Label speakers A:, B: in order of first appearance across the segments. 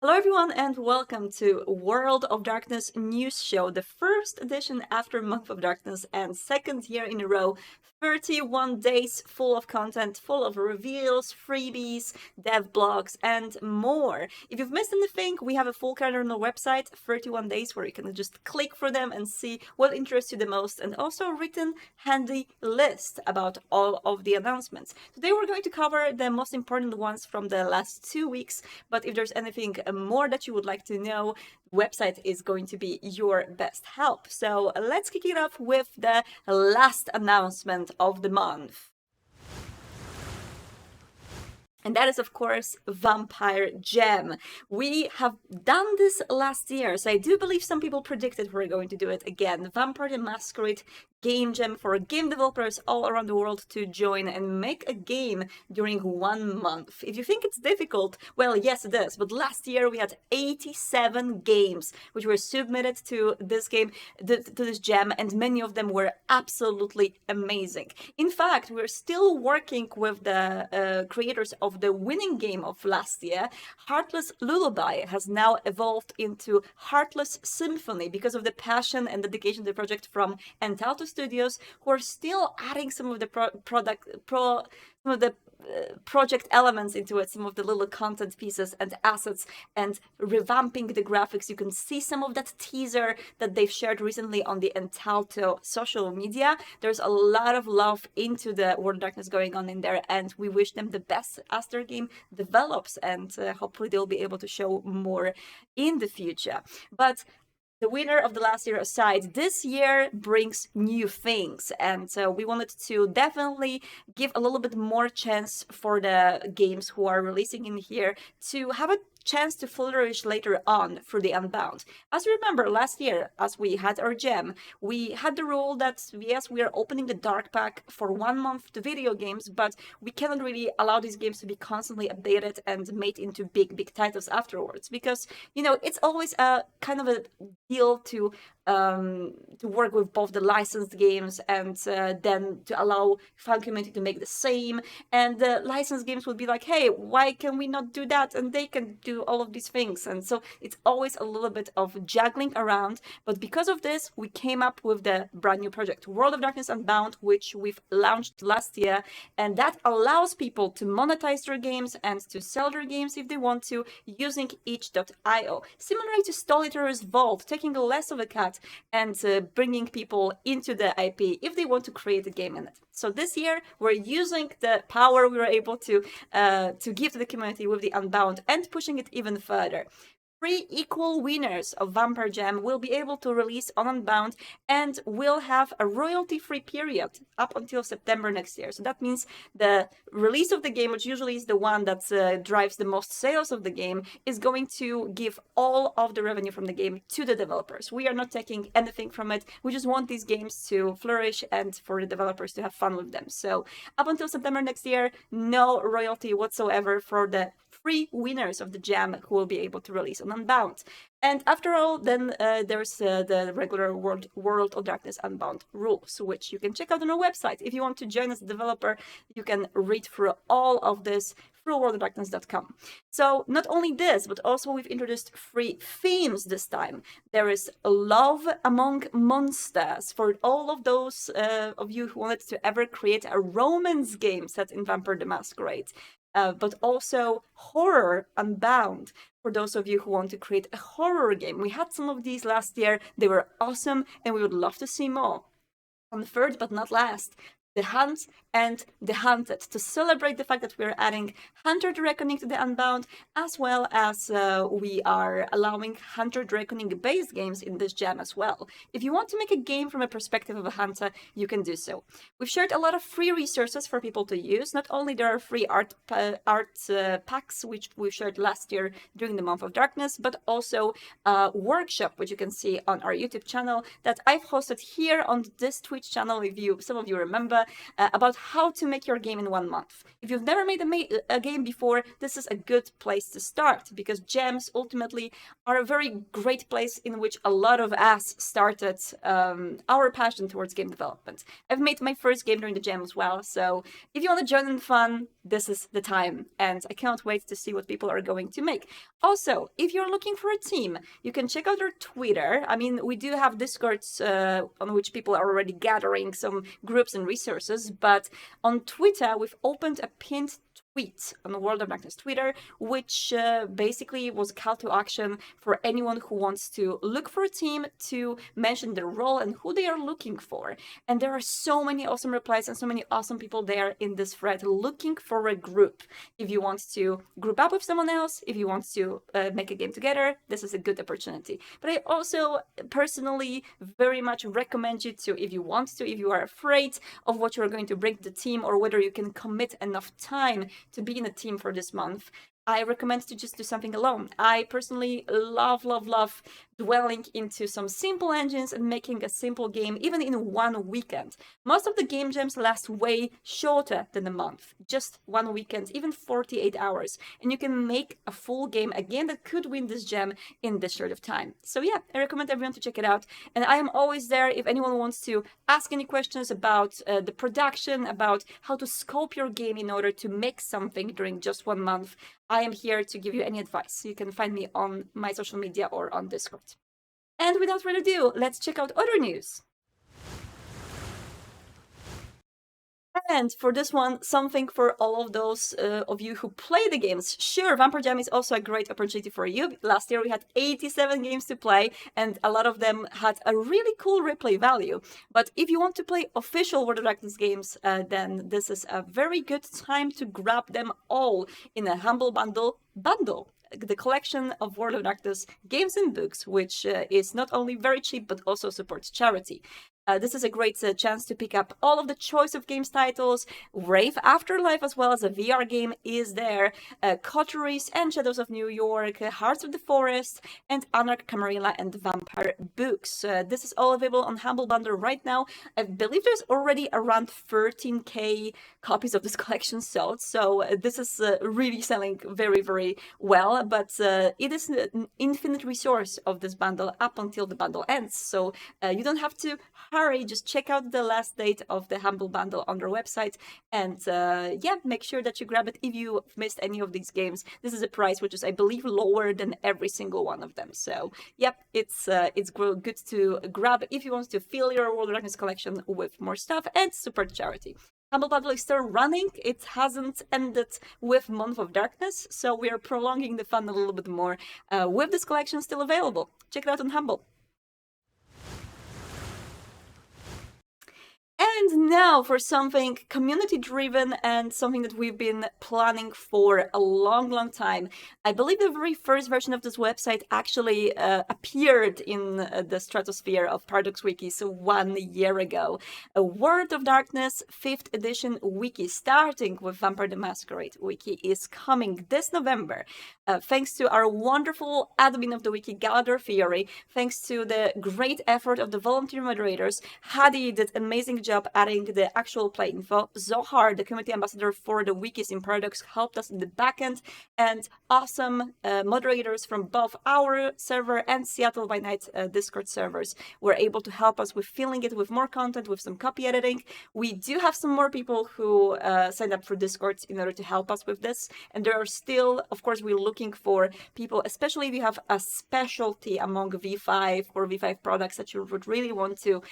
A: Hello everyone and welcome to World of Darkness news show, the first edition after Month of Darkness and second year in a row. 31 days full of content, full of reveals, freebies, dev blogs, and more. If you've missed anything, we have a full calendar on the website, 31 days, where you can just click for them and see what interests you the most, and also a written handy list about all of the announcements. Today we're going to cover the most important ones from the last 2 weeks, but if there's anything more that you would like to know, website is going to be your best help. So let's kick it off with the last announcement of the month. And that is, of course, Vampire Gem. We have done this last year, so I do believe some people predicted we're going to do it again. Vampire the Masquerade game jam for game developers all around the world to join and make a game during 1 month. If you think it's difficult, well, yes it is, but last year we had 87 games which were submitted to this game, to this jam, and many of them were absolutely amazing. In fact, we're still working with the creators of the winning game of last year. Heartless Lullaby has now evolved into Heartless Symphony because of the passion and dedication to the project from Entalto Studios, who are still adding some of the project elements into it, some of the little content pieces and assets, and revamping the graphics. You can see some of that teaser that they've shared recently on the Entalto social media. There's a lot of love into the World of Darkness going on in there, and we wish them the best as their game develops, and hopefully they'll be able to show more in the future. But the winner of the last year aside, this year brings new things, and we wanted to definitely give a little bit more chance for the games who are releasing in here to have a chance to flourish later on through the Unbound. As you remember, last year, as we had our gem, we had the rule that yes, we are opening the dark pack for 1 month to video games, but we cannot really allow these games to be constantly updated and made into big titles afterwards, because it's always a kind of a deal to work with both the licensed games and then to allow fan community to make the same. And the licensed games would be like, hey, why can we not do that? And they can do all of these things. And so it's always a little bit of juggling around. But because of this, we came up with the brand new project, World of Darkness Unbound, which we've launched last year. And that allows people to monetize their games and to sell their games if they want to, using itch.io. Similarly to Storyteller's Vault, taking less of a cut and bringing people into the IP if they want to create a game in it. So this year we're using the power we were able to give to the community with the Unbound and pushing it even further. 3 equal winners of Vampire Jam will be able to release on Unbound and will have a royalty-free period up until September next year. So that means the release of the game, which usually is the one that drives the most sales of the game, is going to give all of the revenue from the game to the developers. We are not taking anything from it. We just want these games to flourish and for the developers to have fun with them. So up until September next year, no royalty whatsoever for the 3 winners of the jam who will be able to release on Unbound. And after all, then there's the regular World of Darkness Unbound rules, which you can check out on our website. If you want to join as a developer, you can read through all of this through worldofdarkness.com. So not only this, but also we've introduced 3 themes this time. There is love among monsters for all of those of you who wanted to ever create a romance game set in Vampire the Masquerade. But also horror Unbound for those of you who want to create a horror game. We had some of these last year. They were awesome, and we would love to see more. And third but not last, the Hunt and the Hunted, to celebrate the fact that we're adding Hunter the Reckoning to the Unbound, as well as we are allowing Hunter the Reckoning based games in this jam as well. If you want to make a game from a perspective of a hunter, you can do so. We've shared a lot of free resources for people to use. Not only there are free art packs, which we shared last year during the Month of Darkness, but also a workshop, which you can see on our YouTube channel, that I've hosted here on this Twitch channel. If some of you remember, about how to make your game in 1 month. If you've never made a game before, this is a good place to start, because gems ultimately are a very great place in which a lot of us started our passion towards game development. I've made my first game during the gem as well, so if you want to join in the fun, this is the time, and I cannot wait to see what people are going to make. Also, if you're looking for a team, you can check out our Twitter. I mean, we do have Discords on which people are already gathering some groups and resources, but on Twitter, we've opened a pinned tweet on the World of Darkness Twitter, which basically was a call to action for anyone who wants to look for a team to mention their role and who they are looking for. And there are so many awesome replies and so many awesome people there in this thread looking for a group. If you want to group up with someone else, if you want to make a game together, this is a good opportunity. But I also personally very much recommend you to, if you want to, if you are afraid of what you're going to bring to the team or whether you can commit enough time to be in a team for this month, I recommend to just do something alone. I personally love dwelling into some simple engines and making a simple game, even in 1 weekend. Most of the game jams last way shorter than a month, just 1 weekend, even 48 hours. And you can make a full game, a game that could win this gem in this short of time. So yeah, I recommend everyone to check it out. And I am always there if anyone wants to ask any questions about the production, about how to scope your game in order to make something during just 1 month. I am here to give you any advice. You can find me on my social media or on Discord. And without further ado, let's check out other news. And for this one, something for all of those of you who play the games. Sure, Vampire Jam is also a great opportunity for you. Last year we had 87 games to play, and a lot of them had a really cool replay value. But if you want to play official World of Darkness games, then this is a very good time to grab them all in a Humble Bundle. The collection of World of Darkness games and books, which is not only very cheap but also supports charity. This is a great chance to pick up all of the choice of games titles. Wraith Afterlife, as well as a VR game, is there. Coteries and Shadows of New York, Hearts of the Forest, and Anarch, Camarilla, and Vampire books. This is all available on Humble Bundle right now. I believe there's already around 13k copies of this collection sold, so this is really selling very, very well, but it is an infinite resource of this bundle up until the bundle ends, so you don't have to hurry. Just check out the last date of the Humble Bundle on their website, and yeah, make sure that you grab it if you missed any of these games. This is a price which is, I believe, lower than every single one of them, so yep, it's good to grab if you want to fill your World of Darkness collection with more stuff and support charity. Humble Bundle is still running. It hasn't ended with Month of Darkness, so we are prolonging the fun a little bit more with this collection still available. Check it out on Humble. And now for something community-driven and something that we've been planning for a long time. I believe the very first version of this website actually appeared in the stratosphere of Paradox Wiki, so 1 year ago. A World of Darkness 5th edition wiki, starting with Vampire the Masquerade wiki, is coming this November. Thanks to our wonderful admin of the wiki, Galador Fiore, thanks to the great effort of the volunteer moderators. Hadi did an amazing job adding the actual play info. Zohar, the community ambassador for the wikis in Paradox, helped us in the backend, and awesome moderators from both our server and Seattle by Night Discord servers were able to help us with filling it with more content, with some copy editing. We do have some more people who signed up for Discord in order to help us with this, and there are still, of course, we're looking for people, especially if you have a specialty among V5 or V5 products that you would really want to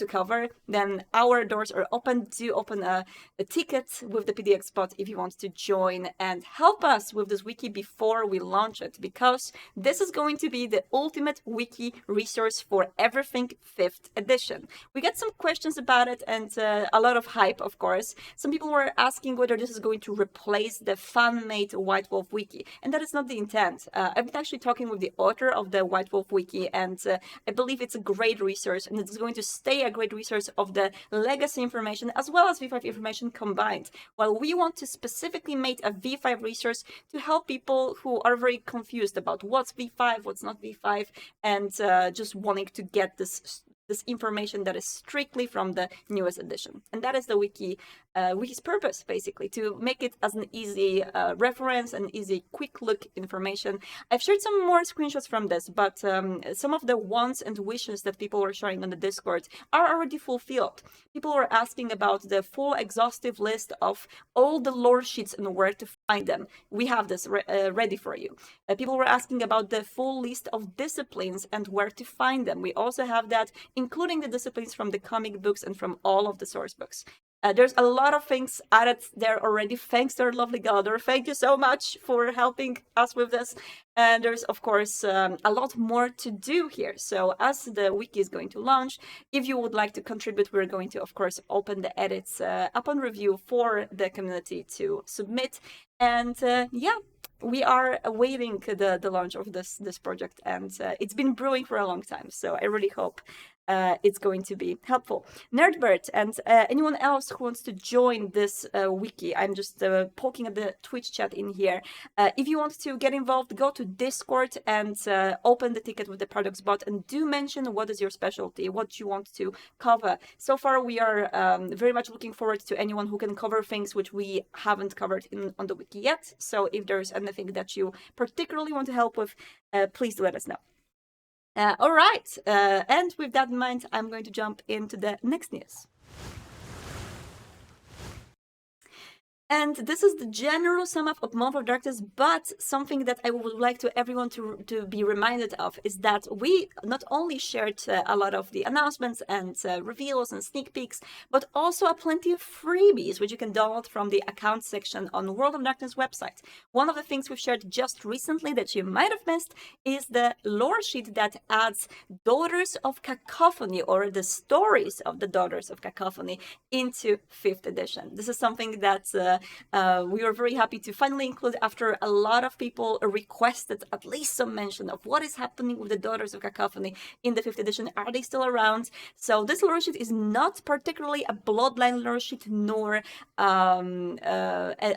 A: cover, then our doors are open. Do open a ticket with the PDX spot if you want to join and help us with this wiki before we launch it, because this is going to be the ultimate wiki resource for everything 5th edition. We got some questions about it and a lot of hype, of course. Some people were asking whether this is going to replace the fan-made White Wolf wiki, and that is not the intent. I've been actually talking with the author of the White Wolf wiki, and I believe it's a great resource, and it's going to stay a great resource of the legacy information as well as V5 information combined. While we want to specifically make a V5 resource to help people who are very confused about what's V5, what's not V5, and just wanting to get this this information that is strictly from the newest edition. And that is the Wiki's purpose, basically, to make it as an easy reference and easy, quick look information. I've shared some more screenshots from this, but some of the wants and wishes that people were sharing on the Discord are already fulfilled. People were asking about the full exhaustive list of all the lore sheets and where to find them. We have this ready for you. People were asking about the full list of disciplines and where to find them. We also have that, including the disciplines from the comic books and from all of the source books. There's a lot of things added there already. Thanks to our lovely Galador. Thank you so much for helping us with this. And there's, of course, a lot more to do here. So as the wiki is going to launch, if you would like to contribute, we're going to, of course, open the edits upon review for the community to submit. And yeah, we are awaiting the launch of this project, and it's been brewing for a long time. So I really hope it's going to be helpful. Nerdbert and anyone else who wants to join this wiki, I'm just poking at the Twitch chat in here. If you want to get involved, go to Discord and open the ticket with the Paradox bot, and do mention what is your specialty, what you want to cover. So far, we are very much looking forward to anyone who can cover things which we haven't covered on the wiki yet. So if there's anything that you particularly want to help with, please do let us know. All right, and with that in mind, I'm going to jump into the next news. And this is the general sum up of Month of Darkness, but something that I would like to everyone to be reminded of is that we not only shared a lot of the announcements and reveals and sneak peeks, but also plenty of freebies, which you can download from the account section on World of Darkness website. One of the things we've shared just recently that you might have missed is the lore sheet that adds Daughters of Cacophony, or the stories of the Daughters of Cacophony, into 5th edition. This is something that we were very happy to finally include after a lot of people requested at least some mention of what is happening with the Daughters of Cacophony in the 5th edition. Are they still around? So this lore sheet is not particularly a bloodline lore sheet, nor a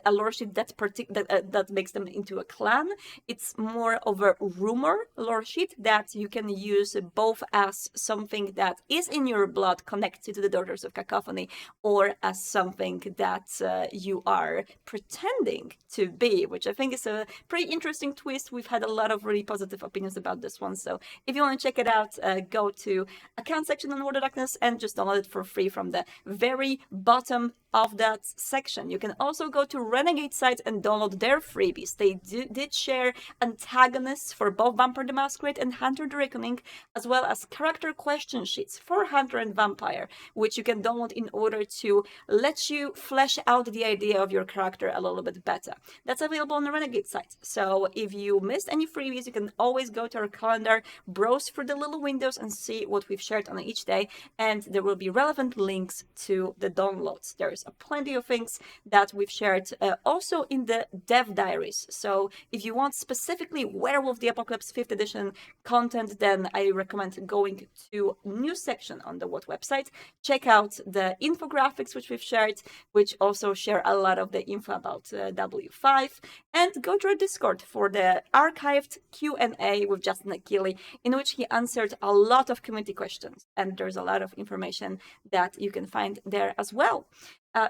A: lore sheet that makes them into a clan. It's more of a rumor lore sheet that you can use both as something that is in your blood connected to the Daughters of Cacophony, or as something that you are pretending to be, which I think is a pretty interesting twist. We've had a lot of really positive opinions about this one. So if you want to check it out, go to account section on World of Darkness and just download it for free from the very bottom of that section. You can also go to Renegade site and download their freebies. They did share antagonists for both Vampire the Masquerade and Hunter the Reckoning, as well as character question sheets for Hunter and Vampire, which you can download in order to let you flesh out the idea of your character a little bit better. That's available on the Renegade site. So if you missed any freebies, you can always go to our calendar, browse through the little windows and see what we've shared on each day, and there will be relevant links to the downloads. There's plenty of things that we've shared also in the dev diaries. So if you want specifically Werewolf the Apocalypse 5th edition content, then I recommend going to news section on the WOT website. Check out the infographics which we've shared, which also share a lot of the info about W5, and go to our Discord for the archived Q&A with Justin Akili, in which he answered a lot of community questions, and there's a lot of information that you can find there as well.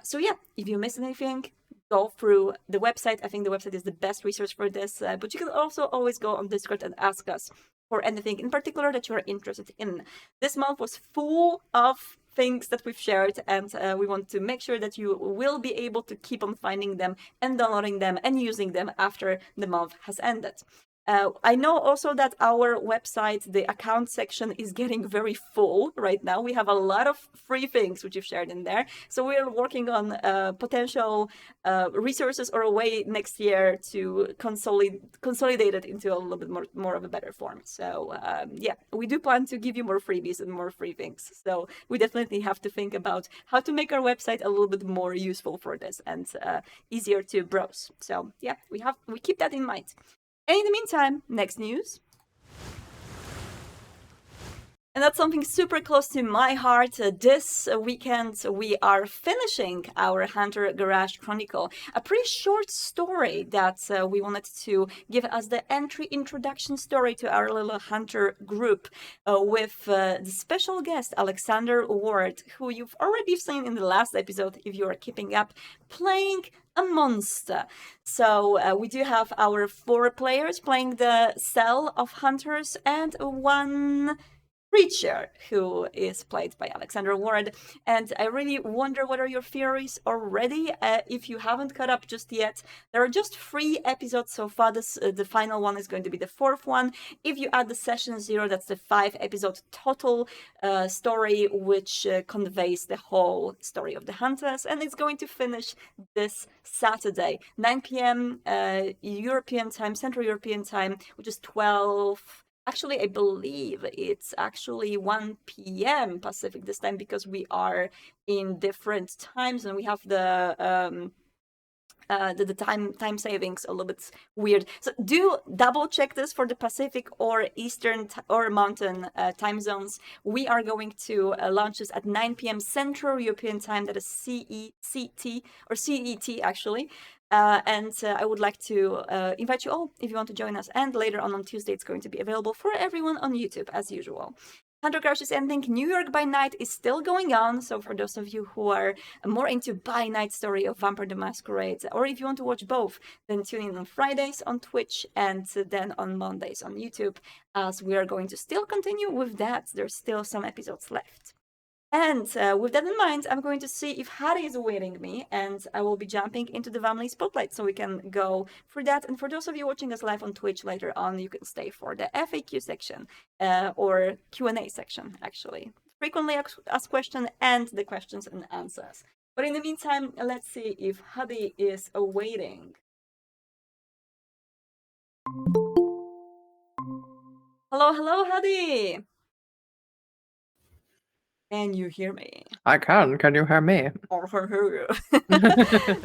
A: So yeah, if you missed anything, go through the website. I think the website is the best resource for this, but you can also always go on Discord and ask us for anything in particular that you are interested in. This month was full of things that we've shared, and we want to make sure that you will be able to keep on finding them and downloading them and using them after the month has ended. I know also that our website, the account section, is getting very full right now. We have a lot of free things which you've shared in there. So we're working on potential resources or a way next year to consolidate it into a little bit more of a better form. So yeah, we do plan to give you more freebies and more free things. So we definitely have to think about how to make our website a little bit more useful for this and easier to browse. So yeah, we keep that in mind. And in the meantime, next news. And that's something super close to my heart. This weekend, we are finishing our Hunter Garage Chronicle, a pretty short story that we wanted to give as the entry introduction story to our little Hunter group with the special guest, Alexander Ward, who you've already seen in the last episode if you are keeping up, playing a monster. So we do have our 4 players playing the cell of hunters and one creature who is played by Alexander Ward. And I really wonder what are your theories already. If you haven't caught up just yet, there are just 3 episodes so far. This the final one is going to be the 4th one. If you add the session 0, that's the 5-episode total story, which conveys the whole story of the hunters, and it's going to finish this Saturday, 9 p.m. European time, Central European time, which is 12. Actually, I believe it's actually 1 p.m. Pacific this time because we are in different times and we have the time savings a little bit weird. So do double check this for the Pacific or Eastern or Mountain time zones. We are going to launch this at 9 p.m. Central European time. That is CET or CET actually. And I would like to invite you all if you want to join us. And later on Tuesday, it's going to be available for everyone on YouTube as usual. Hunter Garage is ending. New York by Night is still going on. So for those of you who are more into by night story of Vampire the Masquerade, or if you want to watch both, then tune in on Fridays on Twitch and then on Mondays on YouTube, as we are going to still continue with that. There's still some episodes left. And with that in mind, I'm going to see if Harry is awaiting me, and I will be jumping into the Vamily Spotlight so we can go for that. And for those of you watching us live on Twitch later on, you can stay for the FAQ section or Q&A section, actually. Frequently asked question and the questions and answers. But in the meantime, let's see if Hadi is awaiting. Hello, Hadi! Can you hear me?
B: I can. Can you hear me?
A: Or hear you.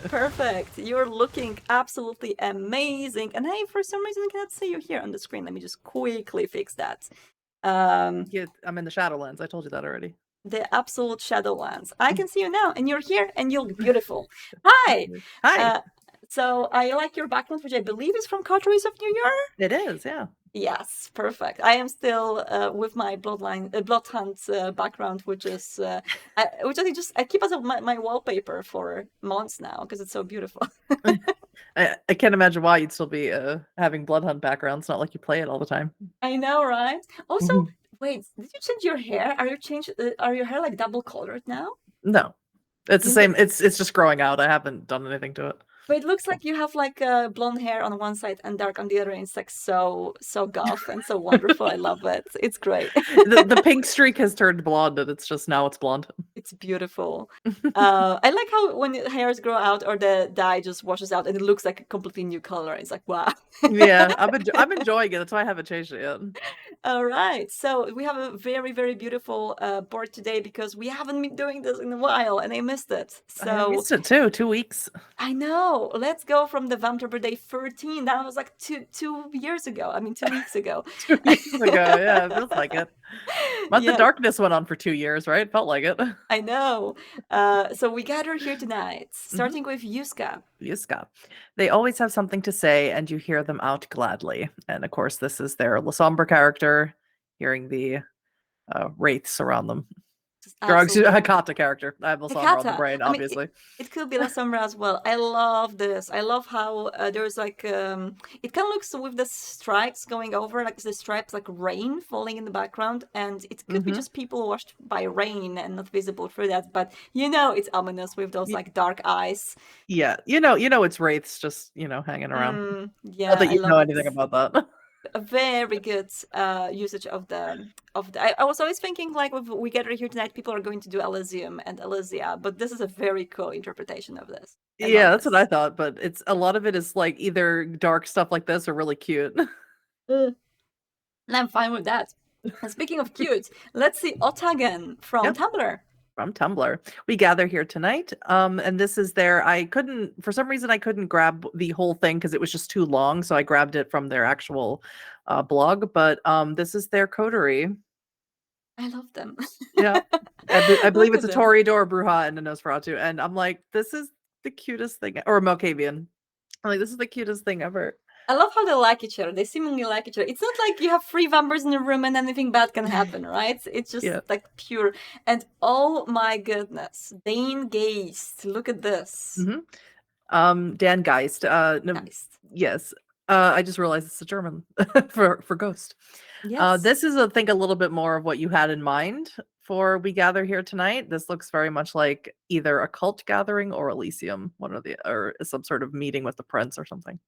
A: Perfect. You're looking absolutely amazing. And hey, for some reason I cannot see you here on the screen. Let me just quickly fix that.
B: Yeah, I'm in the Shadowlands. I told you that already.
A: The absolute Shadowlands. I can see you now, and you're here, and you look beautiful. Hi.
B: Hi.
A: So I like your background, which I believe is from Carteries of New York.
B: It is, yeah.
A: Yes, perfect. I am still with my blood hunt background, which is which I think just I keep as my wallpaper for months now because it's so beautiful.
B: I can't imagine why you'd still be having blood hunt background. It's not like you play it all the time.
A: I know, right? Also, wait, did you change your hair? Are your hair like double colored now?
B: No, it's the same. It's just growing out. I haven't done anything to it.
A: But it looks like you have like blonde hair on one side and dark on the other, and it's like so goth and so wonderful. I love it. It's great.
B: The pink streak has turned blonde, and it's just blonde.
A: It's beautiful. I like how when hairs grow out or the dye just washes out and it looks like a completely new color. It's like wow.
B: Yeah, I'm enjoying it. That's why I haven't changed it yet.
A: All right, so we have a very beautiful board today because we haven't been doing this in a while and I missed it. So
B: I missed it too. 2 weeks.
A: I know. Let's go from the Vampire Day 13. That was like two years ago. I mean, 2 weeks ago.
B: 2 weeks ago, yeah, it feels like it. Month of Darkness went on for 2 years, right? Felt like it.
A: I know. So we gather here tonight, starting with Yuska.
B: Yuska. They always have something to say, and you hear them out gladly. And of course, this is their La Sombra character, hearing the wraiths around them. Hakata character. I have La Sombra on the brain, obviously.
A: It could be La Sombra as well. I love this. I love how there's like it kind of looks with the stripes going over, like the stripes like rain falling in the background, and it could be just people washed by rain and not visible through that. But it's ominous with those like dark eyes.
B: Yeah, you know it's wraiths just hanging around.
A: Yeah,
B: not that you know anything about that.
A: A very good usage of the I was always thinking like if we gather here tonight, people are going to do Elysium and Elysia, but this is a very cool interpretation of this.
B: Yeah, that's what I thought, but it's a lot of it is like either dark stuff like this or really cute.
A: And I'm fine with that. And speaking of cute, let's see Otagen from Tumblr.
B: From Tumblr. We gather here tonight. And this is for some reason I couldn't grab the whole thing because it was just too long. So I grabbed it from their actual blog. But this is their coterie.
A: I love them.
B: Yeah. I believe
A: Look
B: it's
A: at
B: a
A: them.
B: Toreador, Bruja, and a Nosferatu, and I'm like, "This is the cutest thing" or a Malkavian. I'm like, "This is the cutest thing ever."
A: I love how they like each other. They seemingly like each other. It's not like you have 3 vampires in a room and anything bad can happen, right? It's just
B: Yeah.
A: like pure. And oh my goodness, Dane Geist. Look at this.
B: Dan Geist, no,
A: Nice.
B: yes. I just realized it's a German for ghost.
A: Yes.
B: This is, I think, a little bit more of what you had in mind for We Gather Here Tonight. This looks very much like either a cult gathering or Elysium, one of the or some sort of meeting with the prince or something.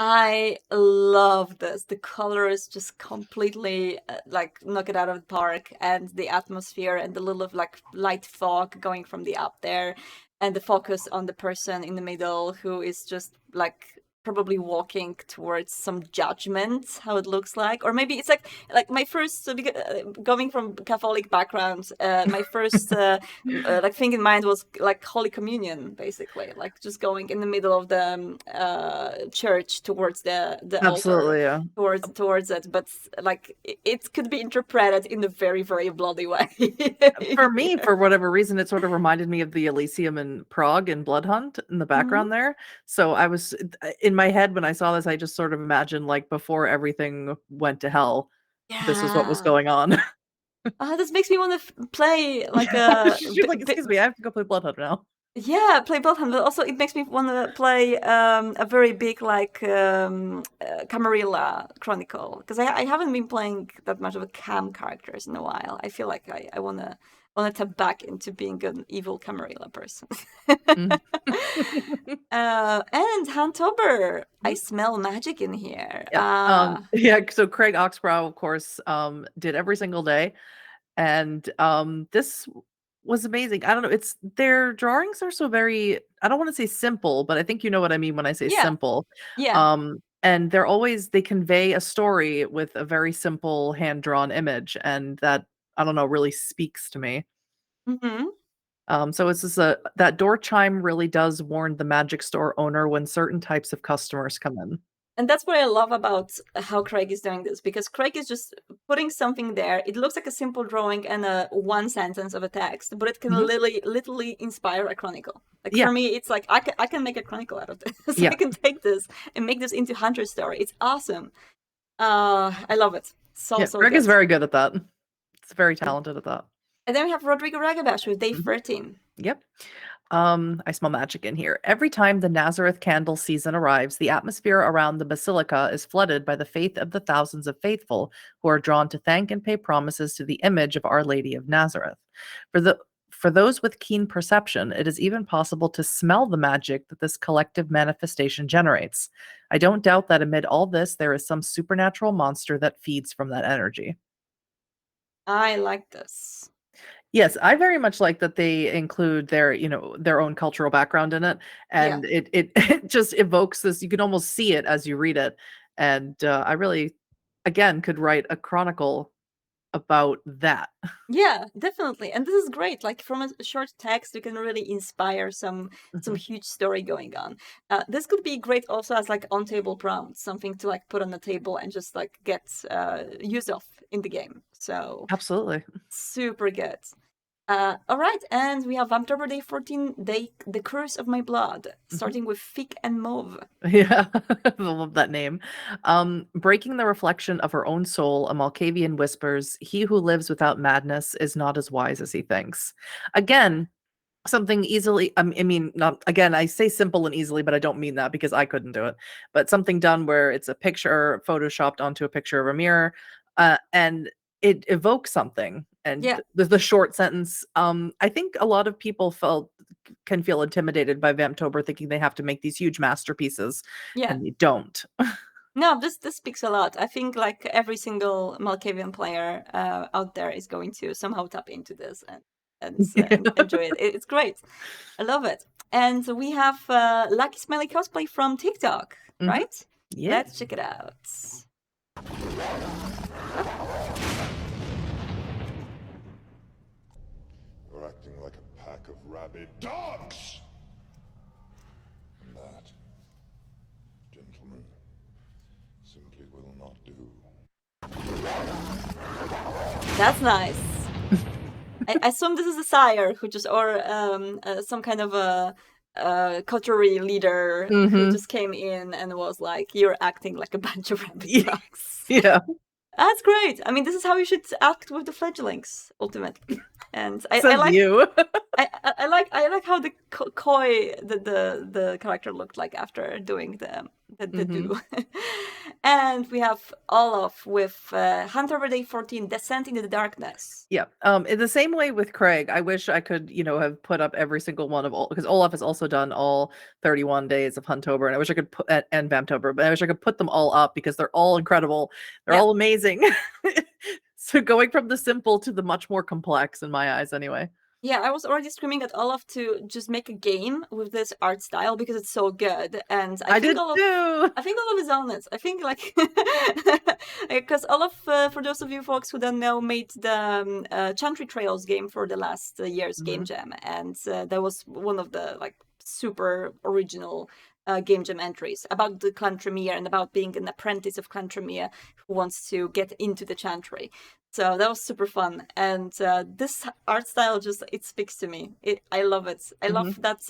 A: I love this. The colors just completely like knock it out of the park, and the atmosphere and the little like light fog going from the up there, and the focus on the person in the middle who is just like probably walking towards some judgment, how it looks like. Or maybe it's like my first going from Catholic background, my first like thing in mind was like Holy Communion, basically, like just going in the middle of the church towards the altar,
B: Absolutely, yeah.
A: towards it. But like it could be interpreted in a very very bloody way.
B: For me, for whatever reason, it sort of reminded me of the Elysium in Prague and Bloodhunt in the
A: Mhm.
B: background there. So I was in my head when I saw this, I just sort of imagined like before everything went to hell, this was what was
A: Yeah.
B: going on.
A: This makes me want to play like
B: She's like, "Excuse me, I have to go play Bloodhunt now."
A: yeah, play Bloodhound, but also it makes me want to play a very big like Camarilla Chronicle, because I haven't been playing that much of a cam characters in a while. I feel like I wanna tap back into being an evil Camarilla person.
B: Mm.
A: And Handtober, I
B: Mhm.
A: smell magic in here.
B: Yeah, yeah, so Craig Oxbrow, of course, did every single day, and, this was amazing. I don't know, it's their drawings are so very I don't wanna say simple, but I think you know what I mean when I say
A: Yeah,
B: simple.
A: yeah.
B: And they convey a story with a very simple hand-drawn image, and that, I don't know, really speaks to me.
A: Hmm.
B: So it's just a that door chime really does warn the magic store owner when certain types of customers come in.
A: And that's what I love about how Craig is doing this, because Craig is just putting something there. It looks like a simple drawing and a one sentence of a text, but it can
B: Mhm.
A: literally inspire a chronicle. Like
B: Yeah,
A: for me, it's like I can make a chronicle out of this.
B: yeah.
A: I can take this and make this into Hunter story. It's awesome. I love it. So
B: Yeah,
A: so
B: Greg is
A: good.
B: very good at that. He's very talented at that.
A: And then we have Rodrigo Ragabash with Day
B: Mhm.
A: 13.
B: Yep. I smell magic in here. Every time the Nazareth candle season arrives, the atmosphere around the basilica is flooded by the faith of the thousands of faithful who are drawn to thank and pay promises to the image of Our Lady of Nazareth. For the for those with keen perception, it is even possible to smell the magic that this collective manifestation generates. I don't doubt that amid all this, there is some supernatural monster that feeds from that energy.
A: I like this.
B: Yes, I very much like that they include their, their own cultural background in it,
A: Yeah.
B: and it it just evokes this. You can almost see it as you read it, and I really, again, could write a chronicle about that.
A: Yeah, definitely. And this is great. Like from a short text, you can really inspire some
B: Mhm.
A: huge story going on. This could be great also as like on table prompts, something to like put on the table and just like get use of in the game. So
B: Absolutely.
A: super good. All right, and we have Vamptober Day 14, Day The Curse of My Blood,
B: Mhm.
A: starting with Fick and Mauve.
B: Yeah, I love that name. Breaking the reflection of her own soul, a Malkavian whispers, "He who lives without madness is not as wise as he thinks." Again, something easily I mean, not again, I say simple and easily, but I don't mean that because I couldn't do it. But something done where it's a picture photoshopped onto a picture of a mirror, and it evokes something. And
A: Yeah,
B: the short sentence, I think a lot of people can feel intimidated by Vamptober thinking they have to make these huge masterpieces,
A: yeah.
B: and they don't.
A: No, this speaks a lot. I think like every single Malkavian player out there is going to somehow tap into this and enjoy it. It's great. I love it. And we have Lucky Smiley cosplay from TikTok,
B: Mhm.
A: right?
B: Yeah.
A: Let's check it out.
C: You're acting like a pack of rabid dogs! And that, gentlemen, simply will not do.
A: That's nice. I assume this is a sire who just, or some kind of a coterie leader who
B: Mhm.
A: just came in and was like, "You're acting like a bunch of rabbit
B: Yeah.
A: dogs."
B: Yeah.
A: That's great. I mean, this is how you should act with the fledglings, ultimately. And I
B: Says
A: like
B: you.
A: I like how the coy the character looked like after doing the do. And we have Olaf with Hunt Over Day 14, Descent into the Darkness.
B: Yeah. In the same way with Craig, I wish I could, have put up every single one of all, because Olaf has also done all 31 days of Huntober, and I wish I could put and Vamtober, but I wish I could put them all up because they're all incredible. They're
A: Yeah.
B: all amazing. So going from the simple to the much more complex in my eyes, anyway.
A: Yeah, I was already screaming at Olaf to just make a game with this art style because it's so good, and
B: I
A: think
B: did
A: Olaf.
B: too.
A: I think Olaf is on it. I think like because Olaf, for those of you folks who don't know, made the Chantry Trails game for the last year's Game Jam, and that was one of the like super original Game Jam entries about the clan Tremere and about being an apprentice of clan Tremere who wants to get into the Chantry. So that was super fun, and this art style just it speaks to me. I love it. I love that.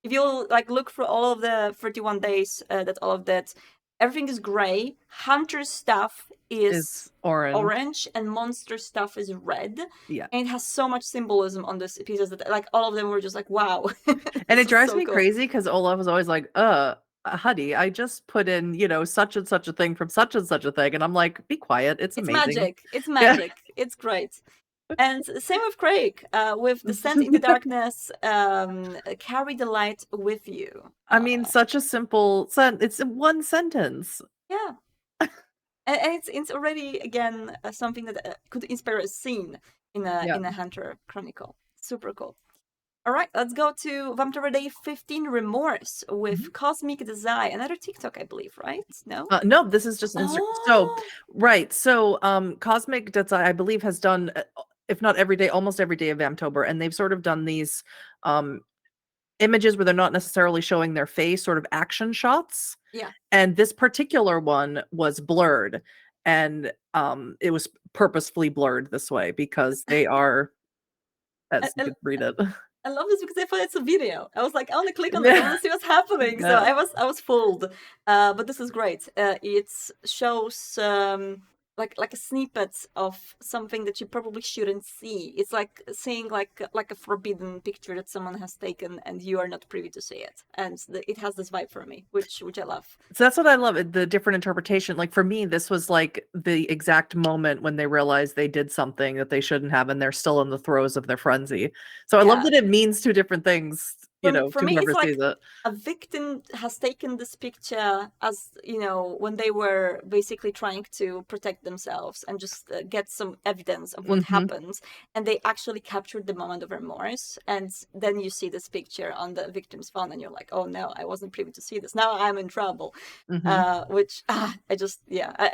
A: If you like look for all of the 31 days that all of that, everything is gray. Hunter stuff is
B: Is orange.
A: orange, and monster stuff is red.
B: Yeah.
A: And it has so much symbolism on these pieces that like all of them were just like wow.
B: And
A: This
B: it
A: is
B: drives
A: so
B: me
A: cool.
B: crazy because Olaf was always like, honey, I just put in, such and such a thing from such and such a thing. And I'm like, be quiet. It's
A: It's
B: amazing.
A: magic. It's
B: Yeah.
A: magic. It's great. And same with Craig, with Descent into Darkness, carry the light with you.
B: I mean, such a simple it's one sentence.
A: Yeah. And it's already, again, something that could inspire a scene in a Hunter Chronicle. Super cool. All right, let's go to Vampire Day 15 Remorse with Cosmic Desire. Another TikTok, I believe, right? No?
B: No, this is just Instagram. So,
A: Oh!
B: right. So, Cosmic Desire, I believe, has done, if not every day, almost every day of Vamtober, and they've sort of done these images where they're not necessarily showing their face, sort of action shots.
A: Yeah.
B: And this particular one was blurred, and it was purposefully blurred this way because they are, as you
A: I,
B: could read it.
A: I love this because I thought it's a video. I was like, I want to click on it. I want to see what's happening. So
B: Yeah.
A: I was fooled. But this is great. It shows like a snippet of something that you probably shouldn't see. It's like seeing like a forbidden picture that someone has taken and you are not privy to see it. And it has this vibe for me, which I love.
B: So that's what I love, the different interpretation. Like for me, this was like the exact moment when they realized they did something that they shouldn't have, and they're still in the throes of their frenzy. So I love that it means two different things,
A: For
B: to
A: me,
B: whoever
A: it's like
B: sees it.
A: a victim has taken this picture as, when they were basically trying to protect themselves and just get some evidence of what happened. And they actually captured the moment of remorse. And then you see this picture on the victim's phone and you're like, oh no, I wasn't privy to see this. Now I'm in trouble. Which I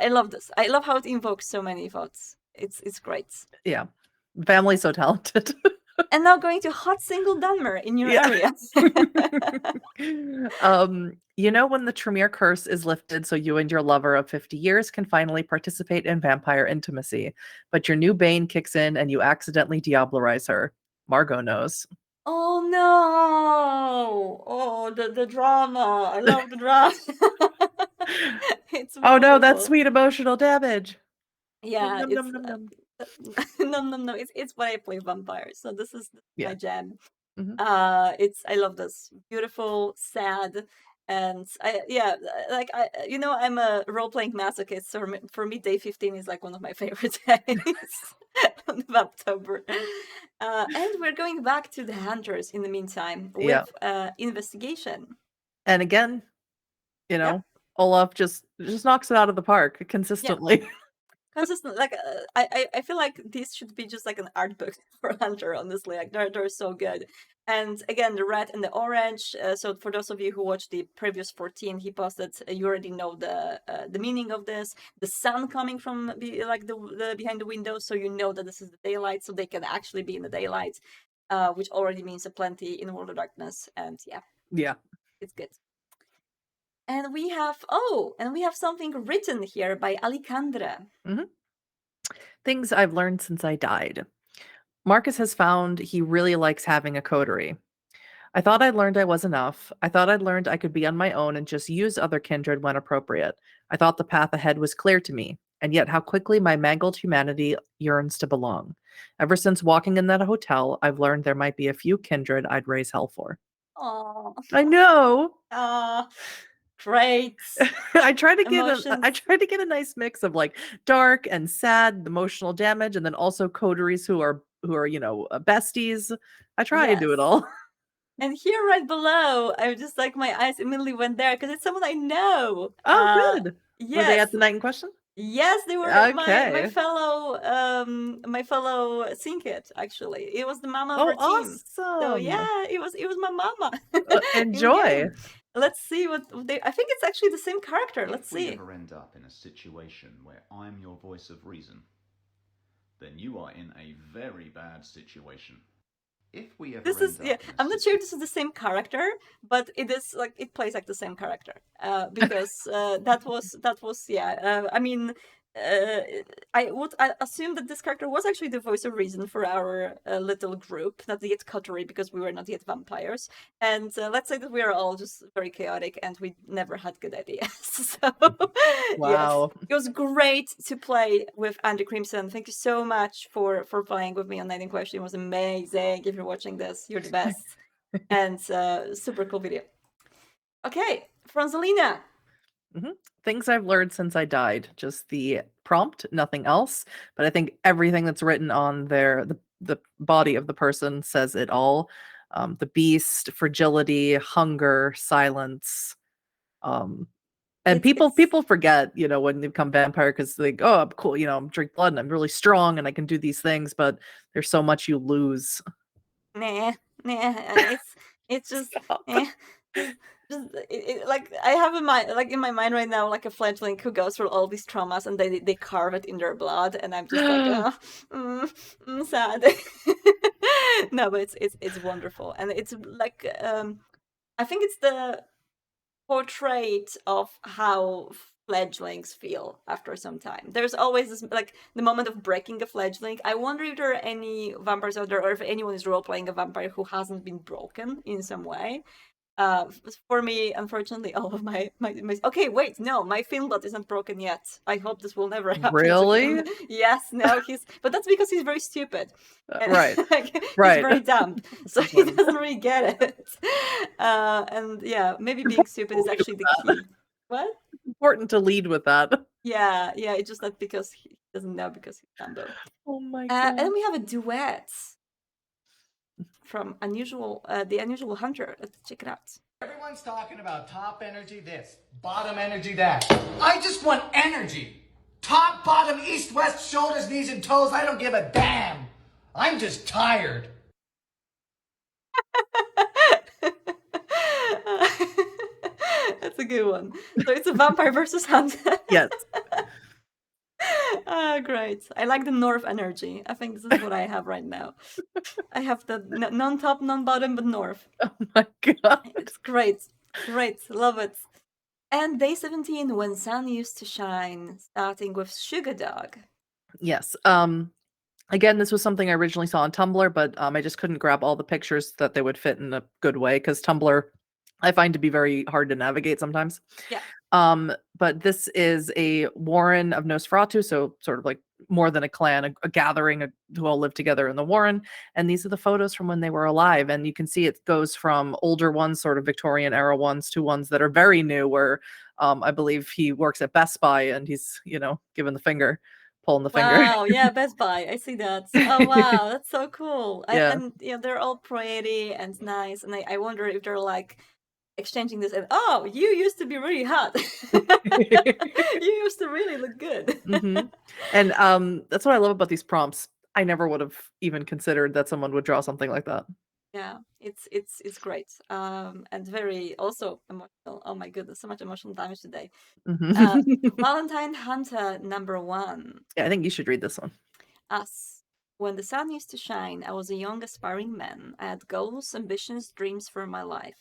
A: love this. I love how it invokes so many thoughts. It's great.
B: Yeah. Family's so talented.
A: And now going to hot single Dunmer in your area.
B: When the Tremere curse is lifted, so you and your lover of 50 years can finally participate in vampire intimacy, but your new bane kicks in and you accidentally diablerize her. Margot knows.
A: Oh no! Oh, the drama. I love the drama. It's
B: Oh no, that's
A: wonderful.
B: sweet emotional damage.
A: Yeah,
B: Num,
A: it's
B: num, num, num.
A: no. It's what I play vampires. So this is my jam.
B: Mhm.
A: I love this. Beautiful, sad, and I'm a role playing masochist. So for me, day 15 is like one of my favorite days of October. And we're going back to the hunters in the meantime with investigation.
B: And again, Olaf just knocks it out of the park consistently.
A: Consistent, like I feel like these should be just like an art book for Hunter. Honestly, like they're so good. And again, the red and the orange. So for those of you who watched the previous 14, he posted. You already know the meaning of this. The sun coming from the behind the window, so you know that this is the daylight. So they can actually be in the daylight, which already means a plenty in World of Darkness. And yeah, it's good. And we have something written here by Alicandra.
B: Things I've learned since I died. Marcus has found he really likes having a coterie. I thought I'd learned I was enough. I thought I'd learned I could be on my own and just use other kindred when appropriate. I thought the path ahead was clear to me, and yet how quickly my mangled humanity yearns to belong. Ever since walking in that hotel, I've learned there might be a few kindred I'd raise hell for.
A: Oh,
B: I know.
A: great
B: I try to
A: emotions.
B: get a nice mix of like dark and sad emotional damage, and then also coteries who are besties. I try to do it
A: Yes.
B: all.
A: And here right below, I was just like my eyes immediately went there because it's someone I know.
B: Oh, good. Were they
A: Yes.
B: at the night in question?
A: Yes, they were my
B: Okay.
A: fellow syncate, actually. It was the mama of
B: Oh,
A: our team. So
B: awesome.
A: yeah, it was my mama in
B: Enjoy.
A: game. Let's see what they. I think it's actually the same character. Let's
D: If we
A: see.
D: ever end up in a situation where I'm your voice of reason, then you are in a very bad situation. If we ever
A: This is
D: end up in a
A: I'm not sure if this is the same character, but it is like it plays like the same character. Because that was yeah. I mean, I assume that this character was actually the voice of reason for our little group, not yet coterie because we were not yet vampires. And let's say that we are all just very chaotic and we never had good ideas. So yes,
B: Wow.
A: it was great to play with Andy Crimson. Thank you so much for playing with me on Night in Question. It was amazing. If you're watching this, you're the best. And super cool video. Okay, Franzelina.
B: Things I've learned since I died. Just the prompt, nothing else. But I think everything that's written on there, the body of the person says it all. The beast, fragility, hunger, silence. And people forget, when they become vampire because they go, oh, I'm cool, I'm drink blood and I'm really strong and I can do these things, but there's so much you lose.
A: Nah. It's just
B: Stop.
A: like I have in my mind right now like a fledgling who goes through all these traumas and they carve it in their blood and I'm just like sad. No, but it's wonderful and it's like I think it's the portrait of how fledglings feel after some time. There's always this like the moment of breaking a fledgling. I wonder if there are any vampires out there or if anyone is role playing a vampire who hasn't been broken in some way. For me, unfortunately, all of my okay, wait, no, my Finbot isn't broken yet. I hope this will never happen to him.
B: Really?
A: Yes, no, but that's because he's very stupid. And,
B: Right.
A: like,
B: Right.
A: He's very dumb, so he doesn't really get it. And yeah, maybe being stupid is actually the key. What?
B: Important to lead with that.
A: Yeah, it's just not because he doesn't know because he's dumb.
B: Oh my
A: And
B: god.
A: then we have a duet from the Unusual Hunter. Let's check it out.
E: Everyone's talking about top energy this, bottom energy that. I just want energy. Top, bottom, east, west, shoulders, knees, and toes. I don't give a damn. I'm just tired.
A: That's a good one. So it's a vampire versus hunter.
B: Yes.
A: Great. I like the North energy. I think this is what I have right now. I have the non-top, non-bottom, but North.
B: Oh my god.
A: It's great. Great. Love it. And day 17, when sun used to shine, starting with Sugar Dog.
B: Yes. Again, this was something I originally saw on Tumblr, but I just couldn't grab all the pictures that they would fit in a good way because Tumblr I find to be very hard to navigate sometimes.
A: Yeah.
B: But this is a Warren of Nosferatu, so sort of like more than a clan, a gathering who all live together in the Warren. And these are the photos from when they were alive. And you can see it goes from older ones, sort of Victorian era ones, to ones that are very new, where I believe he works at Best Buy and he's, giving the finger, pulling the finger.
A: Wow, yeah, Best Buy. I see that. Oh, wow, that's so cool.
B: Yeah.
A: And they're all pretty and nice. And I wonder if they're like exchanging this and oh, you used to be really hot. You used to really look good.
B: Mm-hmm. And that's what I love about these prompts. I never would have even considered that someone would draw something like that.
A: Yeah, it's great. And very also emotional. Oh my goodness, so much emotional damage today.
B: Mm-hmm.
A: Valentine Hunter #1.
B: Yeah, I think you should read this one.
A: Us. When the sun used to shine, I was a young aspiring man. I had goals, ambitions, dreams for my life.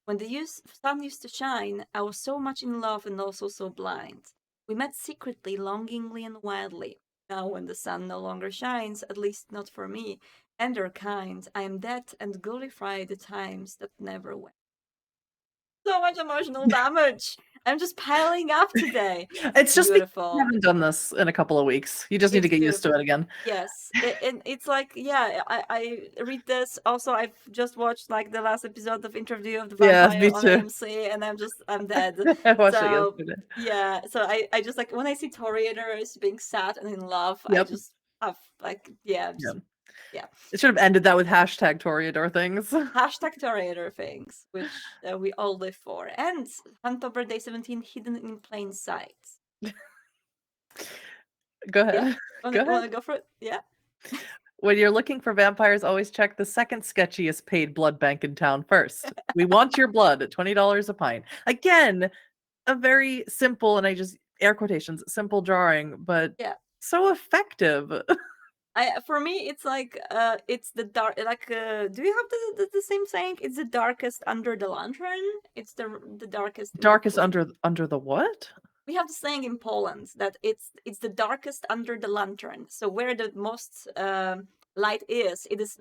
A: When the sun used to shine, I was so much in love and also so blind. We met secretly, longingly, and wildly. Now when the sun no longer shines, at least not for me and her kind, I am dead and glorify the times that never went. So much emotional damage. I'm just piling up today.
B: It's just because you
A: Beautiful.
B: haven't done this in a couple of weeks. You just need to
A: It's
B: get used to
A: beautiful.
B: it again.
A: Yes, and it's like, yeah, I read this. Also, I've just watched like the last episode of Interview of the
B: Yeah,
A: Vampire
B: me
A: on
B: too.
A: AMC, and I'm dead.
B: I watched it
A: So
B: yesterday.
A: yeah, so I just like when I see Toreadors being sad and in love, I
B: Yep.
A: just have like, yeah,
B: Yeah.
A: just, yeah.
B: It should have ended that with hashtag Toreador things.
A: Hashtag Toreador things, which we all live for, and Hunttober Day 17 hidden in plain sight.
B: Go
A: Yeah,
B: ahead. Go
A: wanna
B: ahead.
A: go for it? Yeah.
B: When you're looking for vampires, always check the second sketchiest paid blood bank in town first. We want your blood at $20 a pint. Again, a very simple, and I just air quotations, simple drawing, but
A: Yeah.
B: so effective.
A: For me it's like it's the dark, like do you have the same saying? It's the darkest under the lantern. It's the darkest in the
B: Darkest
A: flame.
B: under the what?
A: We have the saying in Poland that it's the darkest under the lantern. So where the most light is, it is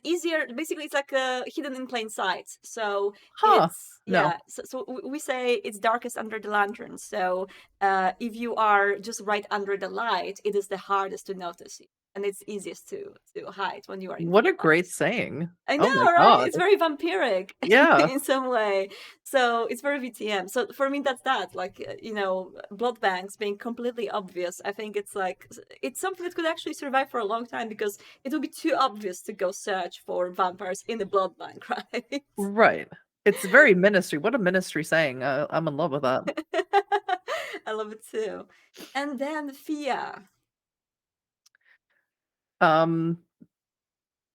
A: easier. Basically, it's like hidden in plain sight. So
B: Huh.
A: it's
B: No.
A: yeah. So we say it's darkest under the lantern. So if you are just right under the light, it is the hardest to notice you, and it's easiest to hide when you are in
B: What a
A: full
B: great
A: light.
B: saying.
A: I
B: Oh my
A: know, right?
B: god.
A: It's very vampiric
B: Yeah.
A: in some way. So it's very VTM. So for me, that's that. Like, blood banks being completely obvious. I think it's like, it's something that could actually survive for a long time because it would be too obvious to go search for vampires in the blood bank, right?
B: Right. It's very ministry. What a ministry saying. I'm in love with that.
A: I love it too. And then Thea.
B: Um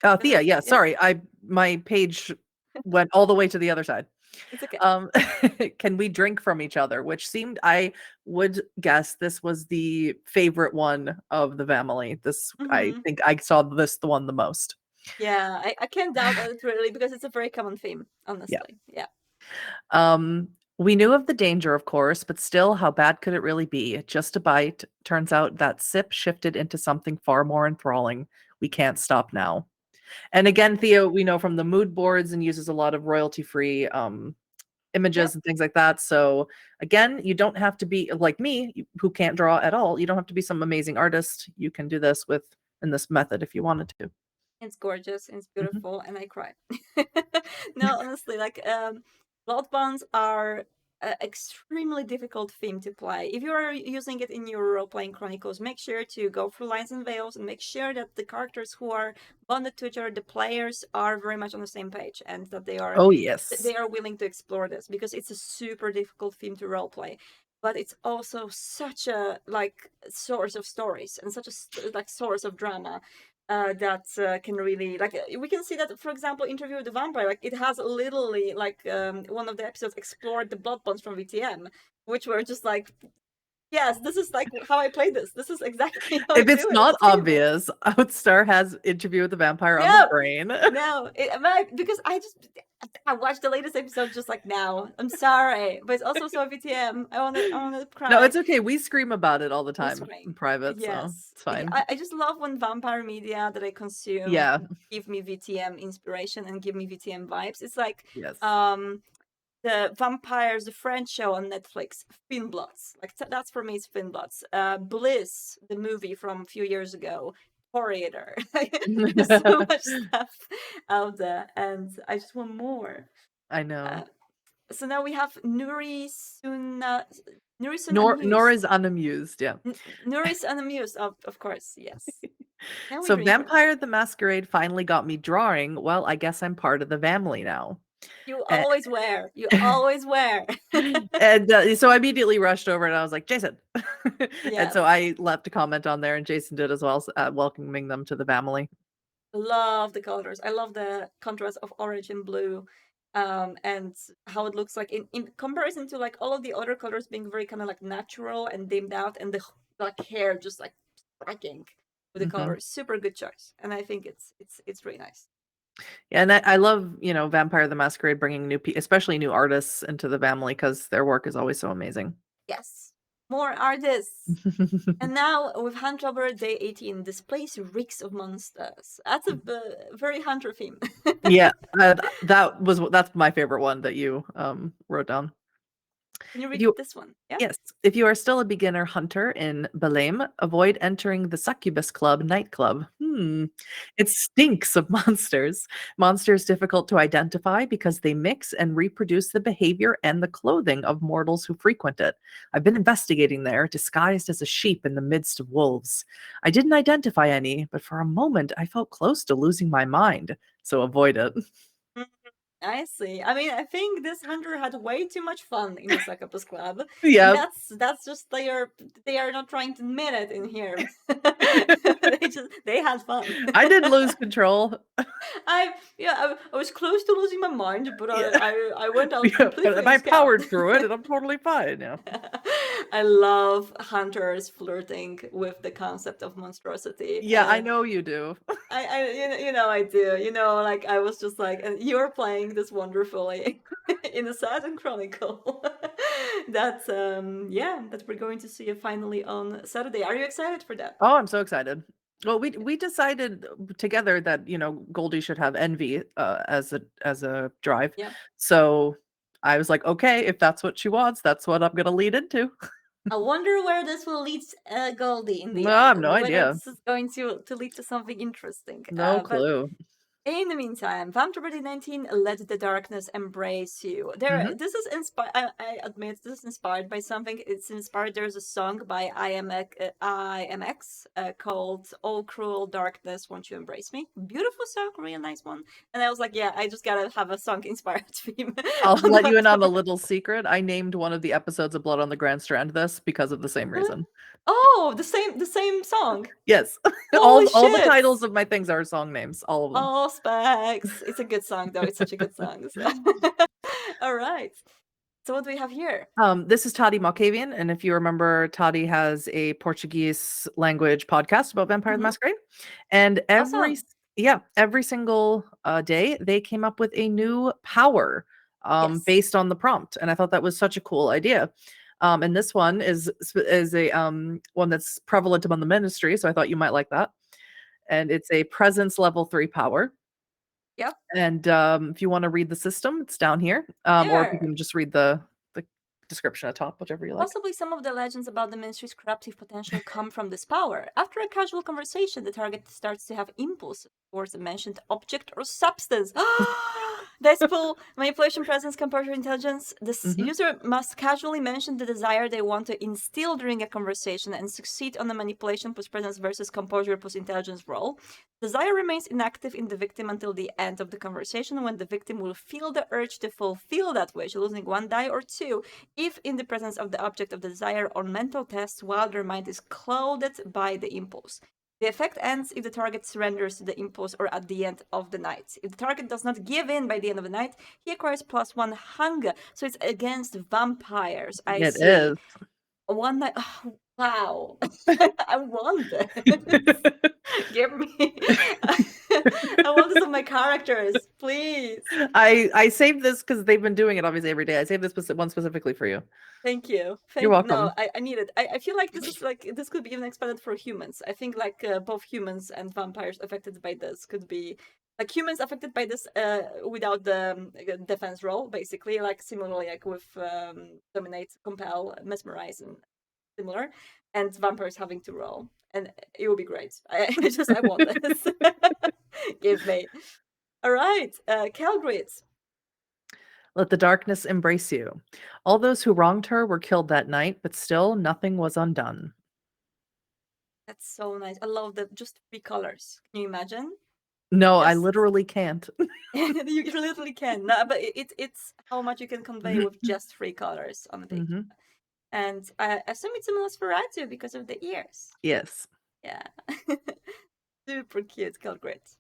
A: Is
B: Thea,
A: it-
B: yeah,
A: yeah,
B: sorry. My page went all the way to the other side.
A: it's okay.
B: Can we drink from each other? Which seemed, I would guess this was the favorite one of the family. This, I
A: Mhm.
B: think I saw this the one the most.
A: Yeah, I can't doubt it really because it's a very common theme,
B: Yeah.
A: honestly. Yeah.
B: We knew of the danger, of course, but still, how bad could it really be? Just a bite. Turns out that sip shifted into something far more enthralling. We can't stop now. And again, Theo, we know from the mood boards and uses a lot of royalty-free images
A: Yep.
B: and things like that. So again, you don't have to be like me, who can't draw at all. You don't have to be some amazing artist. You can do this in this method if you wanted to.
A: It's gorgeous, it's
B: Mhm.
A: beautiful, and I cry. No, honestly, like blood bonds are an extremely difficult theme to play. If you are using it in your role-playing chronicles, make sure to go through lines and veils and make sure that the characters who are bonded to each other, the players, are very much on the same page and that
B: Oh yes.
A: they are willing to explore this because it's a super difficult theme to roleplay. But it's also such a like source of stories and such a like source of drama that can really like we can see that, for example, Interview with the Vampire, like it has literally like one of the episodes explored the blood bonds from VTM, which were just like, yes, this is like how I play this. This is exactly how I
B: If it's
A: do it.
B: not
A: It's table.
B: obvious, Outstar has Interview with the Vampire on the
A: No,
B: brain.
A: no, because I watched the latest episode just like now. I'm sorry, but it's also so VTM. I wanna cry.
B: No, it's okay. We scream about it all the
A: We
B: time
A: scream.
B: in private, so
A: Yes.
B: it's fine.
A: I just love when vampire media that I consume
B: Yeah.
A: give me VTM inspiration and give me VTM vibes. It's like
B: Yes.
A: the vampires, the French show on Netflix, Thin Bloods. Like that's for me, it's Thin Bloods. Bliss, the movie from a few years ago. Toreador. There's so much stuff out there, and I just want more.
B: I know.
A: So now we have Nuri Sun
B: Nor
A: Amused.
B: is unamused, yeah.
A: Nuri's unamused, of course, yes. Now we
B: So
A: drink from-
B: Vampire the Masquerade finally got me drawing. Well, I guess I'm part of the family now.
A: You
B: Eh.
A: always wear. You always wear.
B: And so I immediately rushed over and I was like, Jason. And
A: Yes.
B: so I left a comment on there and Jason did as well, welcoming them to the family.
A: Love the colors. I love the contrast of orange and blue, and how it looks like in comparison to like all of the other colors being very kind of like natural and dimmed out, and the like hair just like striking with the
B: Mhm.
A: colors. Super good choice, and I think it's really nice.
B: Yeah, and I love, Vampire the Masquerade bringing especially new artists into the family because their work is always so amazing.
A: Yes. More artists. And now with Hunter Day 18, this place reeks of monsters. That's a very Hunter theme.
B: Yeah, that's my favorite one that you wrote down.
A: Can you
B: If
A: read
B: you
A: this one? Yeah.
B: Yes, if you are still a beginner hunter in Belém, avoid entering the Succubus Club nightclub. It stinks of monsters. Monsters difficult to identify because they mix and reproduce the behavior and the clothing of mortals who frequent it. I've been investigating there, disguised as a sheep in the midst of wolves. I didn't identify any, but for a moment I felt close to losing my mind, so avoid it.
A: I see. I mean, I think this hunter had way too much fun in the Succubus Club, and
B: Yeah.
A: that's just they are not trying to admit it in here. they had fun.
B: I didn't lose control.
A: I was close to losing my mind, but
B: Yeah.
A: I went out
B: Yeah,
A: completely.
B: and I
A: unscathed.
B: powered through it, and I'm totally fine now.
A: I love hunters flirting with the concept of monstrosity.
B: Yeah, I know you do.
A: You know I do. You know, like I was just like, and you're playing this wonderfully in a Saturn Chronicle. That's that we're going to see it finally on Saturday. Are you excited for that?
B: Oh, I'm so excited. Well, we decided together that Goldie should have Envy as a drive.
A: Yeah.
B: So I was like, okay, if that's what she wants, that's what I'm gonna lead into.
A: I wonder where this will lead Goldie in the
B: No, I have
A: end.
B: no
A: Whether
B: idea.
A: this is going to lead to something interesting.
B: No
A: But
B: clue.
A: in the meantime, Vamily 19, let the darkness embrace you. This is inspired. I admit this is inspired by something. It's inspired. There's a song by IMX called "All Cruel Darkness, Won't You Embrace Me." Beautiful song, real nice one. And I was like, yeah, I just gotta have a song inspired theme.
B: I'll
A: on
B: let you in on a
A: October.
B: little secret. I named one of the episodes of Blood on the Grand Strand this because of the same reason.
A: Oh, the same song.
B: Yes.
A: Holy
B: all the
A: shit.
B: titles of my things are song names. All of them.
A: Oh, Specs. It's a good song, though. It's such a good song. So. All right. So what do we have here?
B: This is Toddy Malkavian, and if you remember, Toddy has a Portuguese language podcast about Vampire the Masquerade, and every single day they came up with a new power based on the prompt, and I thought that was such a cool idea. And this one is a one that's prevalent among the ministry, so I thought you might like that. And it's a presence level 3 power.
A: Yep.
B: And if you want to read the system, it's down here. Or if you can just read the description at top, whichever you like.
A: Possibly some of the legends about the ministry's corruptive potential come from this power. After a casual conversation, the target starts to have impulse towards a mentioned object or substance. Disciple, manipulation, presence, composure, intelligence. This user must casually mention the desire they want to instill during a conversation and succeed on the manipulation plus presence versus composure plus intelligence roll. Desire remains inactive in the victim until the end of the conversation, when the victim will feel the urge to fulfill that wish, losing 1 die or 2 if in the presence of the object of the desire on mental tests while their mind is clouded by the impulse. The effect ends if the target surrenders to the impulse or at the end of the night. If the target does not give in by the end of the night, he acquires +1 hunger. So it's against vampires. I see.
B: It is.
A: 1 night. Oh, wow. I want this. Give me. I want this on my characters, please.
B: I saved this because they've been doing it obviously every day. I saved this one specifically for you.
A: Thank you.
B: You're welcome.
A: No, I need it. I feel like this could be even expanded for humans. I think both humans and vampires affected by this could be like humans affected by this without the defense roll, basically, like similarly like with dominate, compel, mesmerize, and similar, and vampires having to roll, and it will be great. I want this. Give me. All right, Calgrit.
B: Let the darkness embrace you. All those who wronged her were killed that night, but still nothing was undone.
A: That's so nice. I love the just 3 colors. Can you imagine?
B: No, I literally can't.
A: You literally can. No, but it's how much you can convey with just 3 colors on the page. And I assume it's a Masquerade because of the ears.
B: Yes.
A: Yeah. Super cute, Calgrit.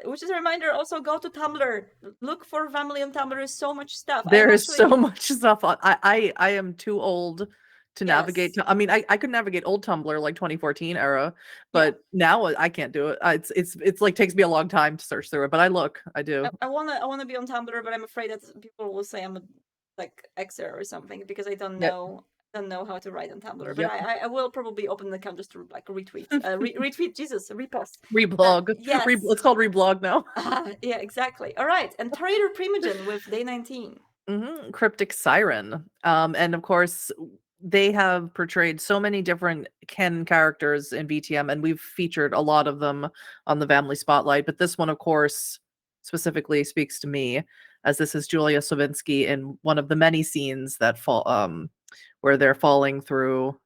A: Which is a reminder, also go to Tumblr. Look for Vamily on Tumblr. There's so much stuff.
B: There is so much stuff on. I am too old to navigate. I mean, I could navigate old Tumblr like 2014 era, but now I can't do it. It's like takes me a long time to search through it, but I do.
A: I wanna be on Tumblr, but I'm afraid that people will say I'm a like Xer or something because I don't know don't know how to write on Tumblr, but
B: Yep.
A: I will probably open an account just to like retweet, retweet, Jesus, repost.
B: Reblog.
A: Yes.
B: It's called reblog now.
A: Yeah, exactly. All right, and Trader Primogen with day 19.
B: Cryptic Siren. And of course, they have portrayed so many different Ken characters in BTM, and we've featured a lot of them on the Vamily Spotlight. But this one, of course, specifically speaks to me, as this is Julia Sovinsky in one of the many scenes that fall, where they're falling through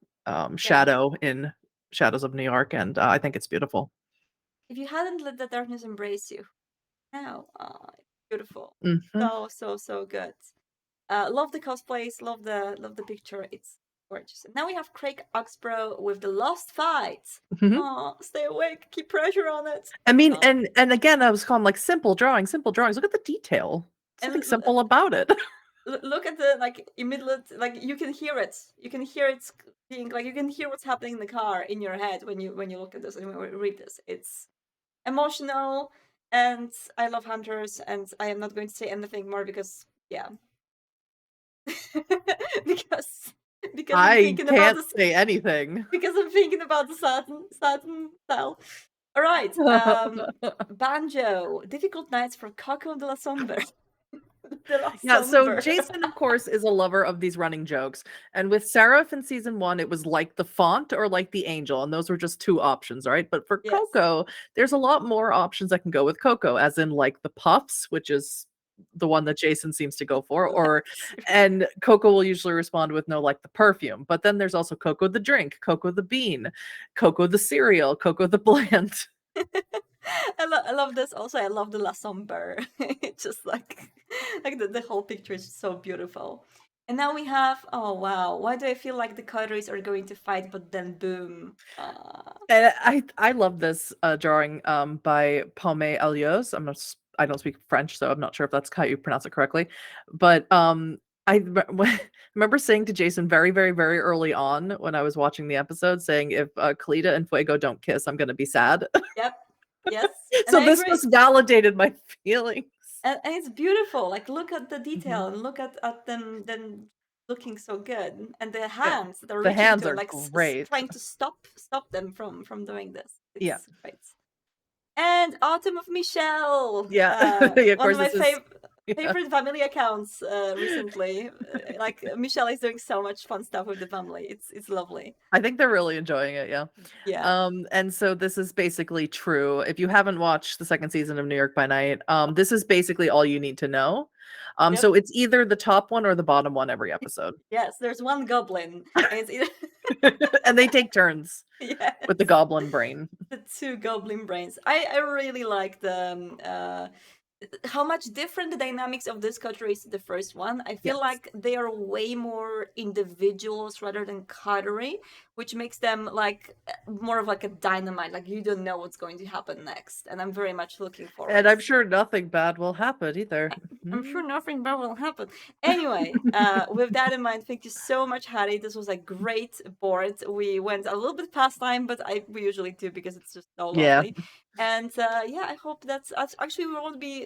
B: shadow in Shadows of New York, and I think it's beautiful.
A: If you hadn't let the darkness embrace you, now, beautiful.
B: Mhm.
A: So good. Love the cosplays, love the picture. It's gorgeous. And now we have Craig Oxborough with the Lost Fight.
B: Mhm.
A: Oh, stay awake, keep pressure on it.
B: I mean, and again, I was calling like simple drawings. Look at the detail.
A: And
B: Something simple about it.
A: look at the like immediate, like you can hear it. You can hear it being like you can hear what's happening in the car in your head when you look at this and when you read this. It's emotional, and I love hunters, and I am not going to say anything more because yeah. because I'm
B: I
A: thinking about
B: can't
A: this
B: say anything.
A: because I'm thinking about the Saturn style. All right, Banjo, difficult nights for Coco de la Sombre.
B: Yeah, so Jason, of course, is a lover of these running jokes. And with Seraph in season 1, it was like the font or like the angel, and those were just 2 options, right? But for
A: Yes.
B: Coco, there's a lot more options that can go with Coco, as in like the puffs, which is the one that Jason seems to go for, or and Coco will usually respond with no, like the perfume. But then there's also Coco the drink, Coco the bean, Coco the cereal, Coco the bland.
A: I love this. Also, I love the La Sombre. It's just like the whole picture is so beautiful. And now we have, oh wow, why do I feel like the Coteries are going to fight, but then boom.
B: And I love this drawing by Paume Elios. I don't speak French, so I'm not sure if that's how you pronounce it correctly. But remember saying to Jason very, very, very early on when I was watching the episode, saying if Kalita and Fuego don't kiss, I'm gonna be sad.
A: Yep. Yes.
B: So this just validated my feelings.
A: And it's beautiful. Like look at the detail and look at them looking so good, and the hands that are
B: The
A: reaching
B: hands
A: to
B: are
A: like
B: great.
A: trying to stop them from doing this. It's
B: Yeah.
A: great. And Autumn of Michelle.
B: Yeah. Yeah, of
A: one
B: course,
A: of my
B: this is
A: favorite family accounts recently. Like Michelle is doing so much fun stuff with the family. It's lovely.
B: I think they're really enjoying it, yeah.
A: Yeah.
B: And so this is basically true. If you haven't watched the 2nd season of New York by Night, this is basically all you need to know.
A: Yep.
B: So it's either the top one or the bottom one every episode.
A: Yes, there's one goblin, and it's either
B: and they take turns
A: yes.
B: with the goblin brain.
A: The 2 goblin brains. I really like the how much different the dynamics of this coterie is to the first one. I feel like they are way more individuals rather than coterie, which makes them like more of like a dynamite. Like you don't know what's going to happen next, and I'm very much looking forward.
B: And I'm sure nothing bad will happen either.
A: I'm sure nothing bad will happen. Anyway, with that in mind, thank you so much, Harry. This was a great board. We went a little bit past time, but we usually do because it's just so lovely. And yeah, I hope that's actually we won't be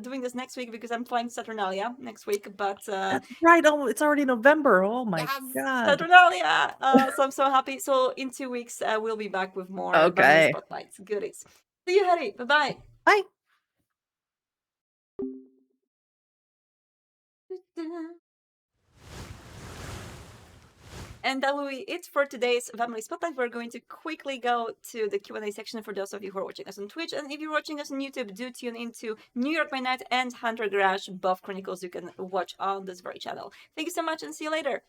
A: doing this next week because I'm flying to Saturnalia next week. But
B: that's right. Oh, it's already November. Oh my god,
A: Saturnalia! So I'm so happy. So in 2 weeks, we'll be back with more Vamily Spotlights goodies. See you, Harry. Bye-bye.
B: Bye.
A: And that will be it for today's Vamily Spotlight. We're going to quickly go to the Q&A section for those of you who are watching us on Twitch. And if you're watching us on YouTube, do tune into New York by Night and Hunter Garage, both chronicles you can watch on this very channel. Thank you so much and see you later.